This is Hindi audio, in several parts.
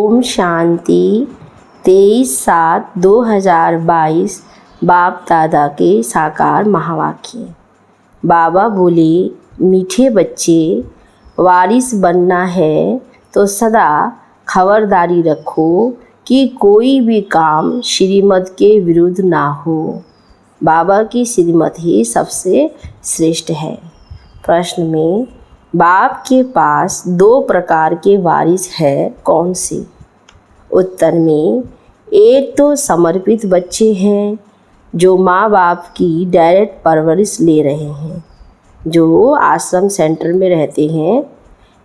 ओम शांति। 23/7/2022 बाप दादा के साकार महावाक्य। बाबा बोले, मीठे बच्चे, वारिस बनना है तो सदा खबरदारी रखो कि कोई भी काम श्रीमत के विरुद्ध ना हो। बाबा की श्रीमत ही सबसे श्रेष्ठ है। प्रश्न में, बाप के पास 2 प्रकार के वारिस है, कौन से? उत्तर में, एक तो समर्पित बच्चे हैं जो माँ बाप की डायरेक्ट परवरिश ले रहे हैं, जो आश्रम सेंटर में रहते हैं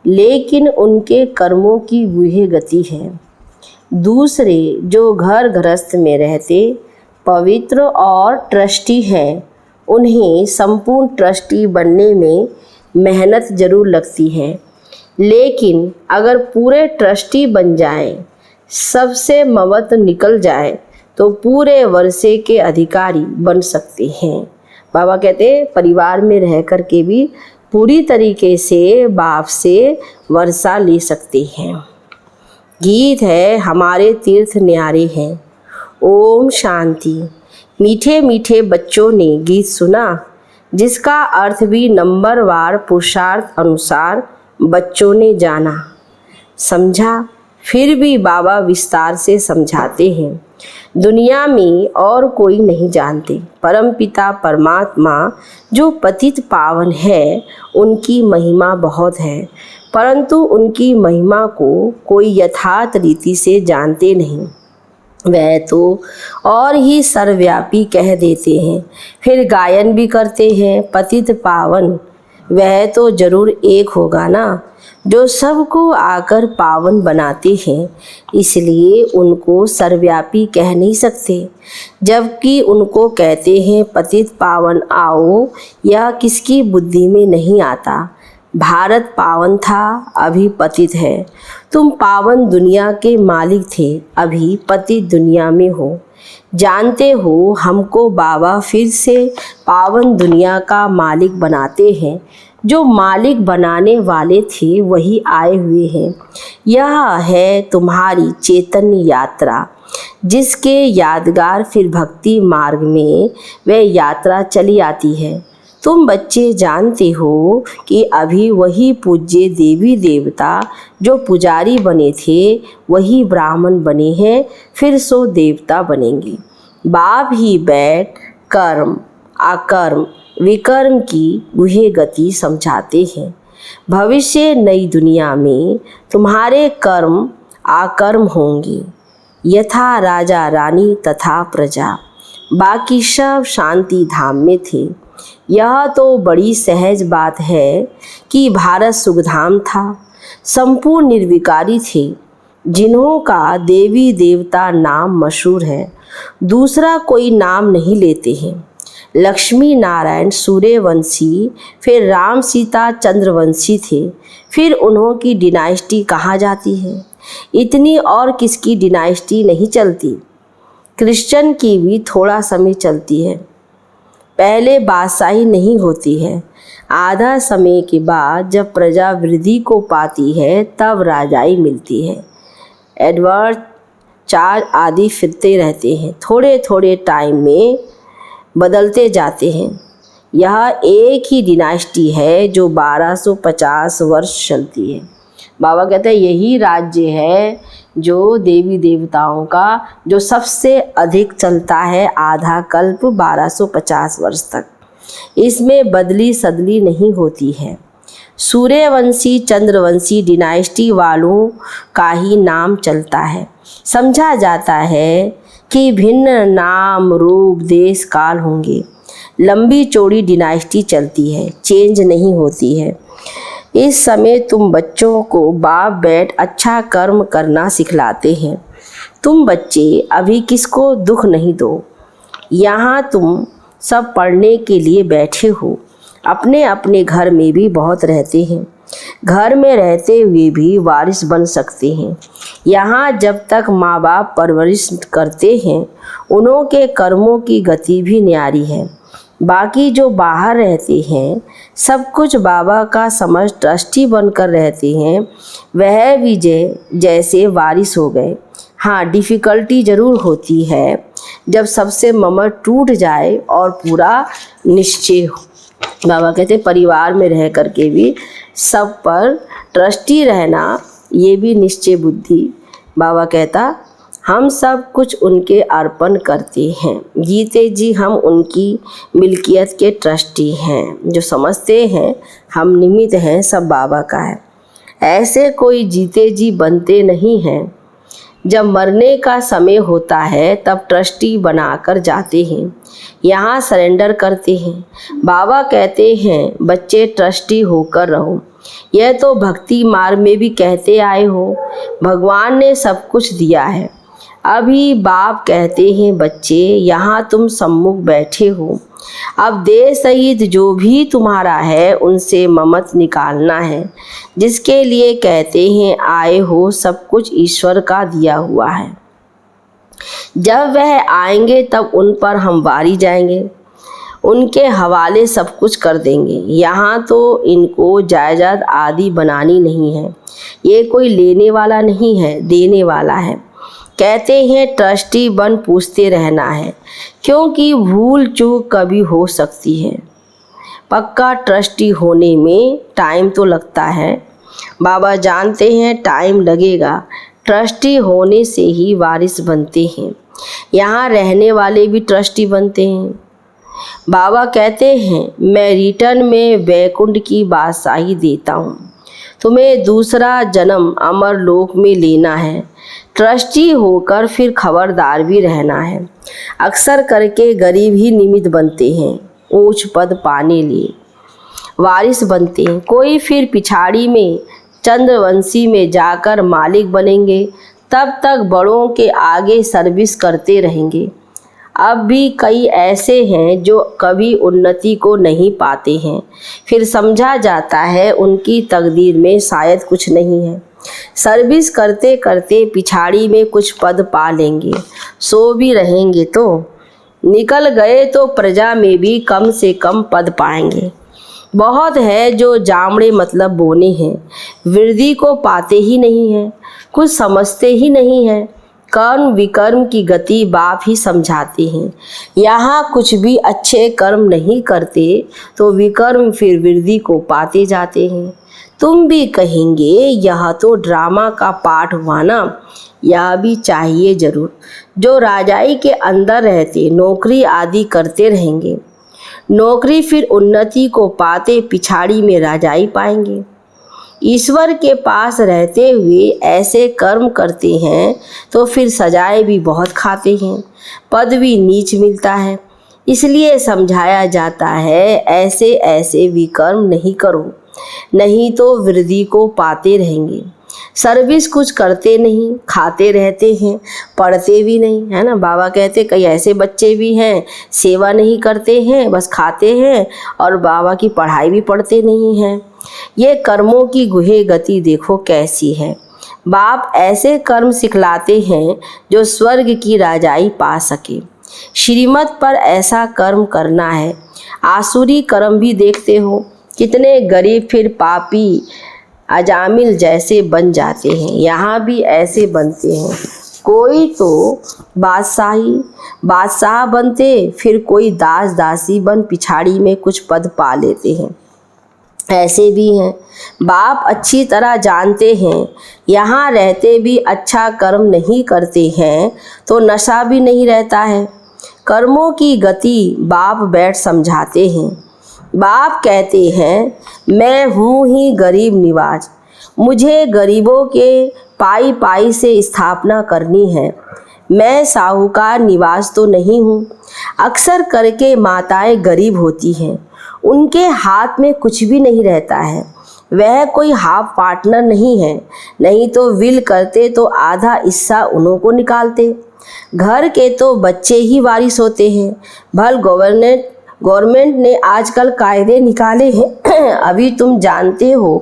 लेकिन उनके कर्मों की वही गति है। दूसरे जो घर गृहस्थ में रहते पवित्र और ट्रस्टी है, उन्हें संपूर्ण ट्रस्टी बनने में मेहनत ज़रूर लगती है, लेकिन अगर पूरे ट्रस्टी बन जाएं, सबसे ममत निकल जाए तो पूरे वर्षे के अधिकारी बन सकते हैं। बाबा कहते हैं परिवार में रह कर के भी पूरी तरीके से बाप से वर्षा ले सकते हैं। गीत है, हमारे तीर्थ न्यारे हैं। ओम शांति। मीठे मीठे बच्चों ने गीत सुना, जिसका अर्थ भी नंबरवार पुरुषार्थ अनुसार बच्चों ने जाना समझा। फिर भी बाबा विस्तार से समझाते हैं। दुनिया में और कोई नहीं जानते, परमपिता परमात्मा जो पतित पावन है, उनकी महिमा बहुत है, परंतु उनकी महिमा को कोई यथार्थ रीति से जानते नहीं। वह तो और ही सर्वव्यापी कह देते हैं, फिर गायन भी करते हैं, पतित पावन। वह तो जरूर एक होगा ना, जो सबको आकर पावन बनाते हैं, इसलिए उनको सर्वव्यापी कह नहीं सकते। जबकि उनको कहते हैं पतित पावन आओ, यह किसकी बुद्धि में नहीं आता। भारत पावन था, अभी पतित है। तुम पावन दुनिया के मालिक थे, अभी पतित दुनिया में हो। जानते हो, हमको बाबा फिर से पावन दुनिया का मालिक बनाते हैं। जो मालिक बनाने वाले थे वही आए हुए हैं। यह है तुम्हारी चैतन्य यात्रा, जिसके यादगार फिर भक्ति मार्ग में वह यात्रा चली आती है। तुम बच्चे जानते हो कि अभी वही पूज्य देवी देवता जो पुजारी बने थे, वही ब्राह्मण बने हैं, फिर सो देवता बनेंगे। बाप ही बैठ कर्म अकर्म विकर्म की वही गति समझाते हैं। भविष्य नई दुनिया में तुम्हारे कर्म आकर्म होंगे, यथा राजा रानी तथा प्रजा। बाकी सब शांति धाम में थे। यह तो बड़ी सहज बात है कि भारत सुखधाम था, संपूर्ण निर्विकारी थे, जिन्हों का देवी देवता नाम मशहूर है, दूसरा कोई नाम नहीं लेते हैं। लक्ष्मी नारायण सूर्यवंशी, फिर राम सीता चंद्रवंशी थे, फिर उन्हों की डिनाइस्टी कहाँ जाती है? इतनी और किसकी डिनाइस्टी नहीं चलती। क्रिश्चियन की भी थोड़ा समय चलती है। पहले बादशाही नहीं होती है, आधा समय के बाद जब प्रजा वृद्धि को पाती है तब राजाई मिलती है। एडवर्ड चार्ज आदि फिरते रहते हैं, थोड़े थोड़े टाइम में बदलते जाते हैं। यह एक ही डिनाइस्टी है जो 1250 वर्ष चलती है। बाबा कहते हैं यही राज्य है जो देवी देवताओं का जो सबसे अधिक चलता है, आधा कल्प 1250 वर्ष तक। इसमें बदली सदली नहीं होती है। सूर्यवंशी चंद्रवंशी डिनाइस्टी वालों का ही नाम चलता है। समझा जाता है कि भिन्न नाम रूप देश काल होंगे। लंबी चौड़ी डिनाइस्टी चलती है, चेंज नहीं होती है। इस समय तुम बच्चों को बाप बैठ अच्छा कर्म करना सिखलाते हैं। तुम बच्चे अभी किसको दुख नहीं दो। यहाँ तुम सब पढ़ने के लिए बैठे हो। अपने अपने घर में भी बहुत रहते हैं। घर में रहते हुए भी वारिस बन सकते हैं। यहाँ जब तक माँ बाप परवरिश करते हैं, उन्हों के कर्मों की गति भी न्यारी है। बाकी जो बाहर रहते हैं सब कुछ बाबा का समझ ट्रस्टी बनकर रहते हैं, वह भी जैसे वारिस हो गए। हाँ, डिफ़िकल्टी ज़रूर होती है जब सबसे ममत टूट जाए और पूरा निश्चय हो। बाबा कहते परिवार में रह कर के भी सब पर ट्रस्टी रहना, ये भी निश्चय बुद्धि। बाबा कहता हम सब कुछ उनके अर्पण करते हैं। जीते जी हम उनकी मिल्कियत के ट्रस्टी हैं। जो समझते हैं हम निमित्त हैं, सब बाबा का है। ऐसे कोई जीते जी बनते नहीं हैं। जब मरने का समय होता है तब ट्रस्टी बनाकर जाते हैं, यहाँ सरेंडर करते हैं। बाबा कहते हैं बच्चे ट्रस्टी होकर रहो। यह तो भक्ति मार्ग में भी कहते आए हो। भगवान ने सब कुछ दिया है। अभी बाप कहते हैं बच्चे यहाँ तुम सम्मुख बैठे हो, अब देह सहित जो भी तुम्हारा है उनसे ममत निकालना है। जिसके लिए कहते हैं आए हो, सब कुछ ईश्वर का दिया हुआ है। जब वह आएंगे तब उन पर हम वारी जाएंगे, उनके हवाले सब कुछ कर देंगे। यहाँ तो इनको जायदाद आदि बनानी नहीं है। ये कोई लेने वाला नहीं है, देने वाला है। कहते हैं ट्रस्टी बन पूछते रहना है, क्योंकि भूल चूक कभी हो सकती है। पक्का ट्रस्टी होने में टाइम तो लगता है। बाबा जानते हैं टाइम लगेगा। ट्रस्टी होने से ही वारिस बनते हैं। यहाँ रहने वाले भी ट्रस्टी बनते हैं। बाबा कहते हैं मैं रिटर्न में वैकुंठ की बादशाही देता हूँ। तुम्हें दूसरा जन्म अमर लोक में लेना है। ट्रस्टी होकर फिर खबरदार भी रहना है। अक्सर करके गरीब ही निमित्त बनते हैं, ऊंच पद पाने लिए वारिस बनते हैं। कोई फिर पिछाड़ी में चंद्रवंशी में जाकर मालिक बनेंगे, तब तक बड़ों के आगे सर्विस करते रहेंगे। अब भी कई ऐसे हैं जो कभी उन्नति को नहीं पाते हैं, फिर समझा जाता है उनकी तकदीर में शायद कुछ नहीं है। सर्विस करते करते पिछाड़ी में कुछ पद पा लेंगे, सो भी रहेंगे तो निकल गए तो प्रजा में भी कम से कम पद पाएंगे। बहुत है जो जामड़े मतलब बोने हैं, वृद्धि को पाते ही नहीं हैं, कुछ समझते ही नहीं हैं। कर्म विकर्म की गति बाप ही समझाते हैं। यहाँ कुछ भी अच्छे कर्म नहीं करते तो विकर्म फिर वृद्धि को पाते जाते हैं। तुम भी कहेंगे यह तो ड्रामा का पार्ट हुआ ना, यह भी चाहिए जरूर। जो राजाई के अंदर रहते नौकरी आदि करते रहेंगे, नौकरी फिर उन्नति को पाते पिछाड़ी में राजाई पाएंगे। ईश्वर के पास रहते हुए ऐसे कर्म करते हैं तो फिर सजाएं भी बहुत खाते हैं, पद भी नीच मिलता है। इसलिए समझाया जाता है ऐसे ऐसे विकर्म नहीं करो, नहीं तो वृद्धि को पाते रहेंगे। सर्विस कुछ करते नहीं, खाते रहते हैं, पढ़ते भी नहीं, है ना। बाबा कहते कई ऐसे बच्चे भी हैं सेवा नहीं करते हैं, बस खाते हैं और बाबा की पढ़ाई भी पढ़ते नहीं हैं। ये कर्मों की गुहे गति देखो कैसी है। बाप ऐसे कर्म सिखलाते हैं जो स्वर्ग की राजाई पा सके। श्रीमत पर ऐसा कर्म करना है। आसुरी कर्म भी देखते हो, कितने गरीब फिर पापी अजामिल जैसे बन जाते हैं। यहाँ भी ऐसे बनते हैं। कोई तो बादशाह बनते, फिर कोई दास दासी बन पिछाड़ी में कुछ पद पा लेते हैं। ऐसे भी हैं। बाप अच्छी तरह जानते हैं यहाँ रहते भी अच्छा कर्म नहीं करते हैं तो नशा भी नहीं रहता है। कर्मों की गति बाप बैठ समझाते हैं। बाप कहते हैं मैं हूँ ही गरीब निवाज, मुझे गरीबों के पाई पाई से स्थापना करनी है। मैं साहूकार निवास तो नहीं हूँ। अक्सर करके माताएं गरीब होती हैं, उनके हाथ में कुछ भी नहीं रहता है। वह कोई हाफ पार्टनर नहीं है, नहीं तो विल करते तो आधा हिस्सा उन्हों को निकालते। घर के तो बच्चे ही वारिस होते हैं। भल गवर्नमेंट ने आजकल कायदे निकाले हैं। अभी तुम जानते हो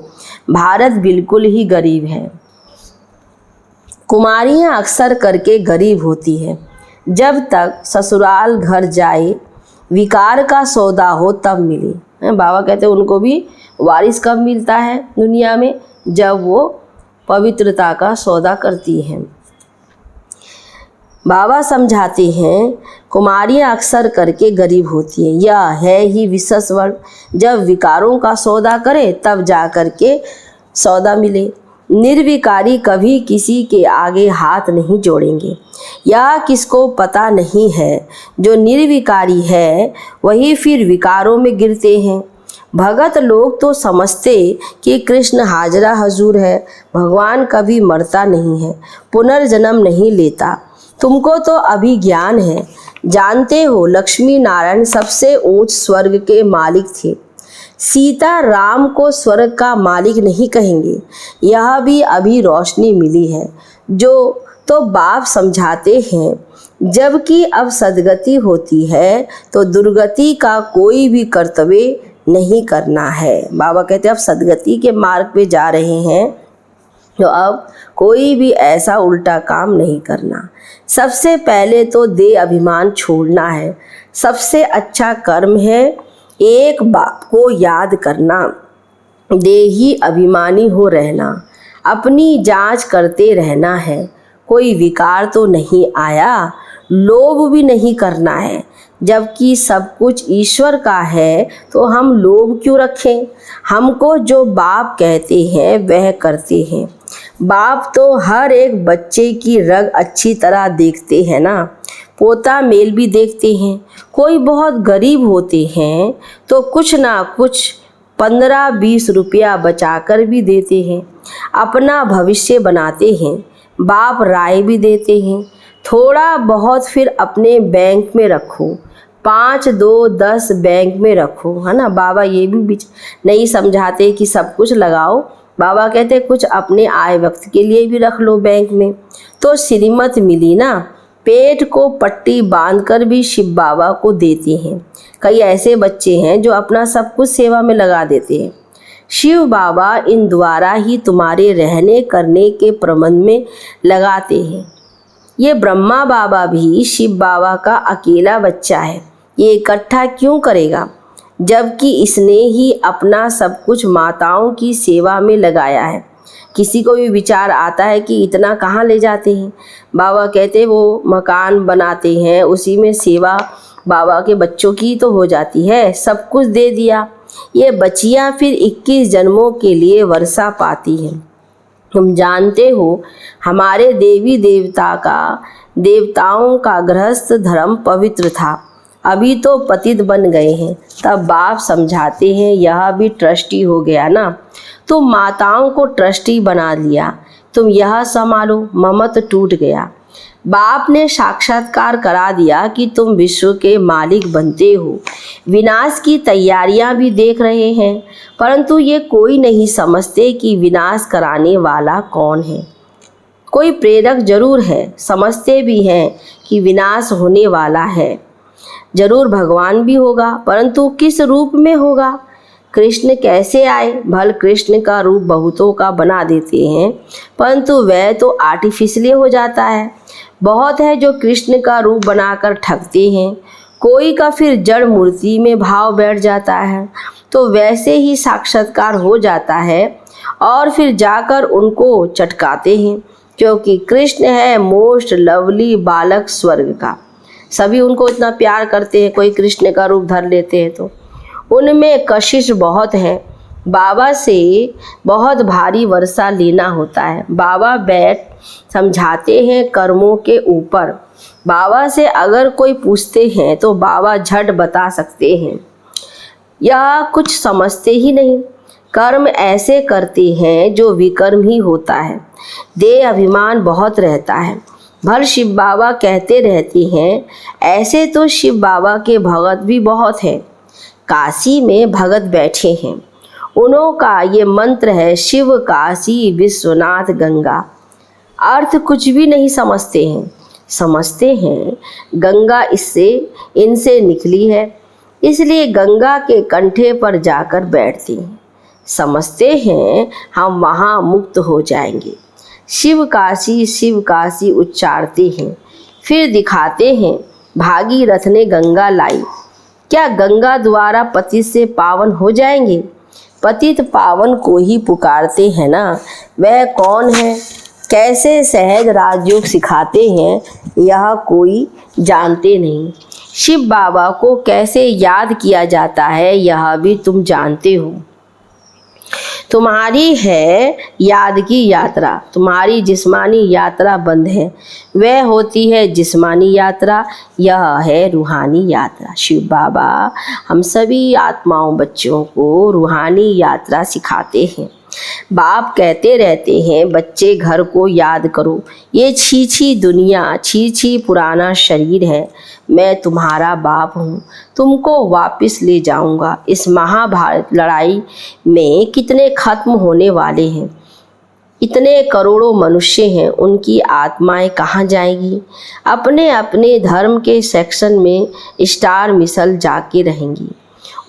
भारत बिल्कुल ही गरीब है। कुमारियाँ अक्सर करके गरीब होती है। जब तक ससुराल घर जाए विकार का सौदा हो तब मिले। बाबा कहते हैं उनको भी वारिस कब मिलता है दुनिया में, जब वो पवित्रता का सौदा करती हैं। बाबा समझाते हैं कुमारियाँ अक्सर करके गरीब होती हैं, यह है ही विशेष वर्ग, जब विकारों का सौदा करे तब जा कर के सौदा मिले। निर्विकारी कभी किसी के आगे हाथ नहीं जोड़ेंगे, यह किसको पता नहीं है। जो निर्विकारी है वही फिर विकारों में गिरते हैं। भगत लोग तो समझते कि कृष्ण हाजरा हजूर है, भगवान कभी मरता नहीं है, पुनर्जन्म नहीं लेता। तुमको तो अभी ज्ञान है, जानते हो लक्ष्मी नारायण सबसे ऊंच स्वर्ग के मालिक थे। सीता राम को स्वर्ग का मालिक नहीं कहेंगे, यह भी अभी रोशनी मिली है। जो तो बाप समझाते हैं, जबकि अब सदगति होती है तो दुर्गति का कोई भी कर्तव्य नहीं करना है। बाबा कहते हैं अब सदगति के मार्ग पे जा रहे हैं तो अब कोई भी ऐसा उल्टा काम नहीं करना। सबसे पहले तो देह अभिमान छोड़ना है। सबसे अच्छा कर्म है एक बाप को याद करना, देही अभिमानी हो रहना, अपनी जांच करते रहना है। कोई विकार तो नहीं आया, लोभ भी नहीं करना है। जबकि सब कुछ ईश्वर का है तो हम लोभ क्यों रखें। हमको जो बाप कहते हैं वह करते हैं। बाप तो हर एक बच्चे की रग अच्छी तरह देखते हैं ना, पोता मेल भी देखते हैं। कोई बहुत गरीब होते हैं तो कुछ ना कुछ 15-20 रुपया बचाकर भी देते हैं, अपना भविष्य बनाते हैं। बाप राय भी देते हैं, थोड़ा बहुत फिर अपने बैंक में रखो, 5, 2, 10 बैंक में रखो, है ना। बाबा ये भी नहीं समझाते कि सब कुछ लगाओ, बाबा कहते कुछ अपने आय वक्त के लिए भी रख लो बैंक में। तो श्रीमत मिली ना, पेट को पट्टी बांधकर भी शिव बाबा को देते हैं। कई ऐसे बच्चे हैं जो अपना सब कुछ सेवा में लगा देते हैं। शिव बाबा इन द्वारा ही तुम्हारे रहने करने के प्रबंध में लगाते हैं। ये ब्रह्मा बाबा भी शिव बाबा का अकेला बच्चा है, ये इकट्ठा क्यों करेगा, जबकि इसने ही अपना सब कुछ माताओं की सेवा में लगाया है। किसी को भी विचार आता है कि इतना कहाँ ले जाते हैं। बाबा कहते वो मकान बनाते हैं, उसी में सेवा बाबा के बच्चों की तो हो जाती है, सब कुछ दे दिया। ये बच्चियाँ फिर 21 जन्मों के लिए वर्षा पाती हैं। तुम जानते हो हमारे देवताओं का गृहस्थ धर्म पवित्र था, अभी तो पतित बन गए हैं। तब बाप समझाते हैं यह भी ट्रस्टी हो गया ना, तुम माताओं को ट्रस्टी बना लिया, तुम यह संभालो, ममत टूट गया। बाप ने साक्षात्कार करा दिया कि तुम विश्व के मालिक बनते हो। विनाश की तैयारियां भी देख रहे हैं, परंतु ये कोई नहीं समझते कि विनाश कराने वाला कौन है। कोई प्रेरक जरूर है, समझते भी हैं कि विनाश होने वाला है, जरूर भगवान भी होगा, परंतु किस रूप में होगा। कृष्ण कैसे आए, भल कृष्ण का रूप बहुतों का बना देते हैं, परंतु वह तो आर्टिफिशियली हो जाता है। बहुत है जो कृष्ण का रूप बनाकर ठगते हैं, कोई का फिर जड़ मूर्ति में भाव बैठ जाता है, तो वैसे ही साक्षात्कार हो जाता है और फिर जाकर उनको चटकाते हैं, क्योंकि कृष्ण है मोस्ट लवली बालक स्वर्ग का। सभी उनको इतना प्यार करते हैं, कोई कृष्ण का रूप धर लेते हैं तो उनमें कशिश बहुत है। बाबा से बहुत भारी वर्षा लेना होता है। बाबा बैठ समझाते हैं कर्मों के ऊपर। बाबा से अगर कोई पूछते हैं तो बाबा झट बता सकते हैं, यह कुछ समझते ही नहीं। कर्म ऐसे करते हैं जो विकर्म ही होता है, देह अभिमान बहुत रहता है। भल शिव बाबा कहते रहते हैं, ऐसे तो शिव बाबा के भगत भी बहुत हैं। काशी में भगत बैठे हैं, उन्हों का ये मंत्र है, शिव काशी विश्वनाथ गंगा। अर्थ कुछ भी नहीं समझते हैं, समझते हैं गंगा इनसे निकली है, इसलिए गंगा के कंठे पर जाकर बैठते हैं। समझते हैं हम वहाँ मुक्त हो जाएंगे। शिव काशी उच्चारते हैं, फिर दिखाते हैं भागीरथ ने गंगा लाई। क्या गंगा द्वारा पतित से पावन हो जाएंगे? पतित पावन को ही पुकारते हैं ना। वह कौन है, कैसे सहज राजयोग सिखाते हैं, यह कोई जानते नहीं। शिव बाबा को कैसे याद किया जाता है, यह भी तुम जानते हो। तुम्हारी है याद की यात्रा, तुम्हारी जिस्मानी यात्रा बंद है। वह होती है जिस्मानी यात्रा, यह है रूहानी यात्रा। शिव बाबा हम सभी आत्माओं बच्चों को रूहानी यात्रा सिखाते हैं। बाप कहते रहते हैं, बच्चे घर को याद करो, ये छी दुनिया, छी पुराना शरीर है। मैं तुम्हारा बाप हूँ, तुमको वापस ले जाऊंगा। इस महाभारत लड़ाई में कितने खत्म होने वाले हैं, इतने करोड़ों मनुष्य हैं, उनकी आत्माएं कहाँ जाएंगी? अपने अपने धर्म के सेक्शन में स्टार मिसल जाके रहेंगी।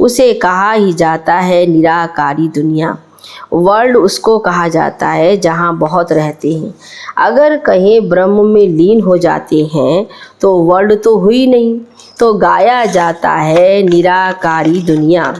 उसे कहा ही जाता है निराकारी दुनिया। वर्ल्ड उसको कहा जाता है जहाँ बहुत रहते हैं। अगर कहीं ब्रह्म में लीन हो जाते हैं तो वर्ल्ड तो हुई नहीं, तो गाया जाता है निराकारी दुनिया,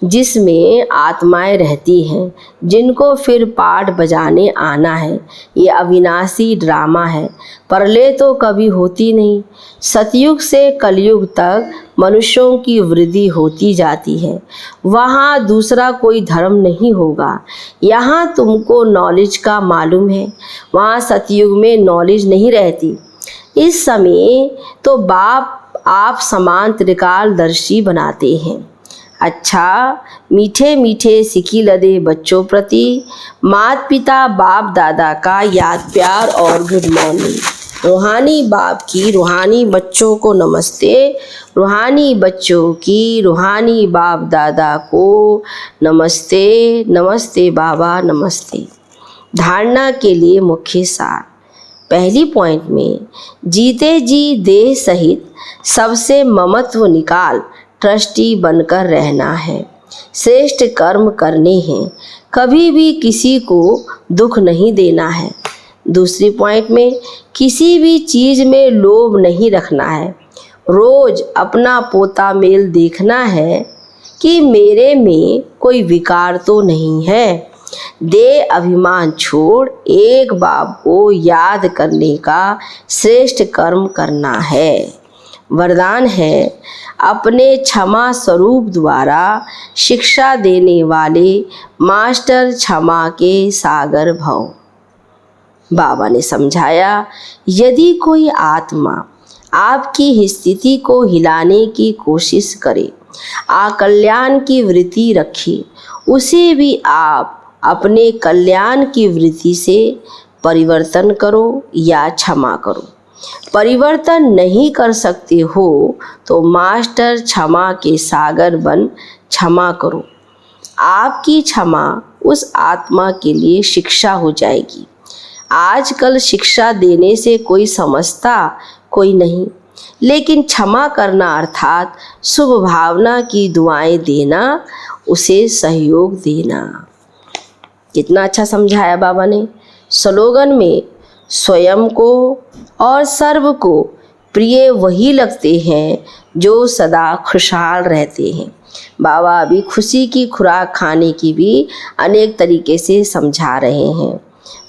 जिसमें आत्माएं रहती हैं, जिनको फिर पाठ बजाने आना है। ये अविनाशी ड्रामा है। प्रलय तो कभी होती नहीं। सतयुग से कलयुग तक मनुष्यों की वृद्धि होती जाती है। वहाँ दूसरा कोई धर्म नहीं होगा। यहाँ तुमको नॉलेज का मालूम है, वहाँ सतयुग में नॉलेज नहीं रहती। इस समय तो बाप आप समान त्रिकालदर्शी बनाते हैं। अच्छा, मीठे मीठे सिखी लदे बच्चों प्रति माता पिता बाप दादा का याद प्यार और गुड मॉर्निंग। रूहानी बाप की रूहानी बच्चों को नमस्ते, रूहानी बच्चों की रूहानी बाप दादा को नमस्ते। नमस्ते बाबा, नमस्ते। धारणा के लिए मुख्य सार। पहली पॉइंट में, जीते जी देह सहित सबसे ममत्व निकाल ट्रस्टी बनकर रहना है। श्रेष्ठ कर्म करने हैं, कभी भी किसी को दुख नहीं देना है। दूसरी पॉइंट में, किसी भी चीज़ में लोभ नहीं रखना है। रोज़ अपना पोता मेल देखना है कि मेरे में कोई विकार तो नहीं है। दे अभिमान छोड़ एक बाप को याद करने का श्रेष्ठ कर्म करना है। वरदान है, अपने क्षमा स्वरूप द्वारा शिक्षा देने वाले मास्टर क्षमा के सागर भव। बाबा ने समझाया, यदि कोई आत्मा आपकी स्थिति को हिलाने की कोशिश करे, आकल्याण की वृत्ति रखे, उसे भी आप अपने कल्याण की वृत्ति से परिवर्तन करो या क्षमा करो। परिवर्तन नहीं कर सकते हो तो मास्टर क्षमा के सागर बन क्षमा करो। आपकी क्षमा उस आत्मा के लिए शिक्षा हो जाएगी। आजकल शिक्षा देने से कोई समझता कोई नहीं, लेकिन क्षमा करना अर्थात शुभ भावना की दुआएं देना, उसे सहयोग देना। कितना अच्छा समझाया बाबा ने। स्लोगन में स्वयं को और सर्व को प्रिय वही लगते हैं जो सदा खुशहाल रहते हैं। बाबा अभी खुशी की खुराक खाने की भी अनेक तरीके से समझा रहे हैं।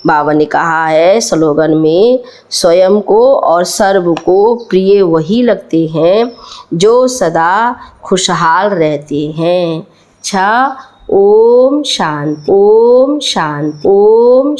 बाबा ने कहा है स्लोगन में, स्वयं को और सर्व को प्रिय वही लगते हैं जो सदा खुशहाल रहते हैं। ओम शांति, ओम शांति, ओम